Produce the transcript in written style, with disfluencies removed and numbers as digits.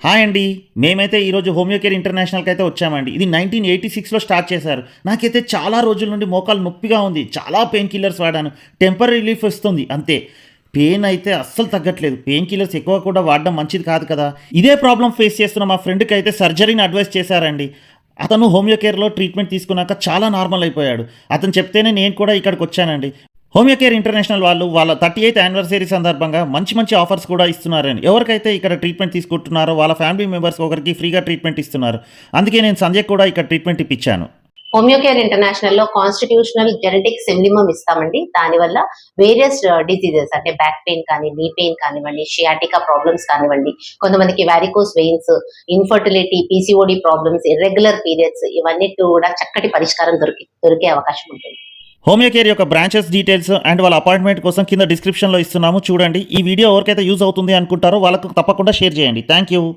Hi అండి. మేమైతే ఈరోజు హోమియో కేర్ ఇంటర్నేషనల్కి అయితే వచ్చామండి. ఇది 1986లో స్టార్ట్ చేశారు. నాకైతే చాలా రోజుల నుండి మోకాలు నొప్పిగా ఉంది. చాలా పెయిన్ కిల్లర్స్ వాడాను. టెంపరరీ రిలీఫ్ వస్తుంది అంతే. పెయిన్ అయితే అస్సలు తగ్గట్లేదు. పెయిన్ కిల్లర్స్ ఎక్కువ కూడా వాడడం మంచిది కాదు కదా. ఇదే ప్రాబ్లం ఫేస్ చేస్తున్న మా ఫ్రెండ్కి అయితే సర్జరీని అడ్వైస్ చేశారండి. అతను హోమియో కేర్లో ట్రీట్మెంట్ తీసుకున్నాక చాలా నార్మల్ అయిపోయాడు. అతను చెప్తేనే నేను కూడా ఇక్కడికి వచ్చానండి. హోమియో కేర్ ఇంటర్నేషనల్ వాళ్ళు వాళ్ళ 38th యానివర్సరీ సందర్భంగా మంచి మంచి ఆఫర్స్ కూడా ఇస్తున్నారని. ఎవరికైతే ఇక్కడ ట్రీట్మెంట్ తీసుకుంటున్నారో వాళ్ళ ఫ్యామిలీ మెంబర్స్ ఒకరికి ఫ్రీగా ట్రీట్మెంట్ ఇస్తున్నారు. అందుకే నేను సంజయ్ కూడా ఇక్కడ ట్రీట్మెంట్ ఇప్పించాను. హోమియో కేర్ ఇంటర్నేషనల్ లో కాన్స్టిట్యూషనల్ జెనెటిక్ సెమిలిమం ఇస్తామండి. దానివల్ల వేరియస్ డిసీజెస్ అంటే బ్యాక్ పెయిన్ కానీ, నీ పెయిన్ కానివ్వండి, షియాటికా ప్రాబ్లమ్స్ కానివ్వండి, కొంతమందికి varicose veins, infertility, PCOD problems, irregular periods, ఇవన్నీ కూడా చక్కటి పరిష్కారం దొరికే అవకాశం ఉంటుంది. హోమియో కేర్ యొక్క బ్రాంచెస్ డీటెయిల్స్ అండ్ వాళ్ళ అపాయింట్మెంట్ కోసం కింద డిస్క్రిప్షన్లో ఇస్తున్నాము చూడండి. ఈ వీడియో ఎవరికైతే యూజ్ అవుతుంది అనుకుంటారో వాళ్ళకు తప్పకుండా షేర్ చేయండి. Thank you.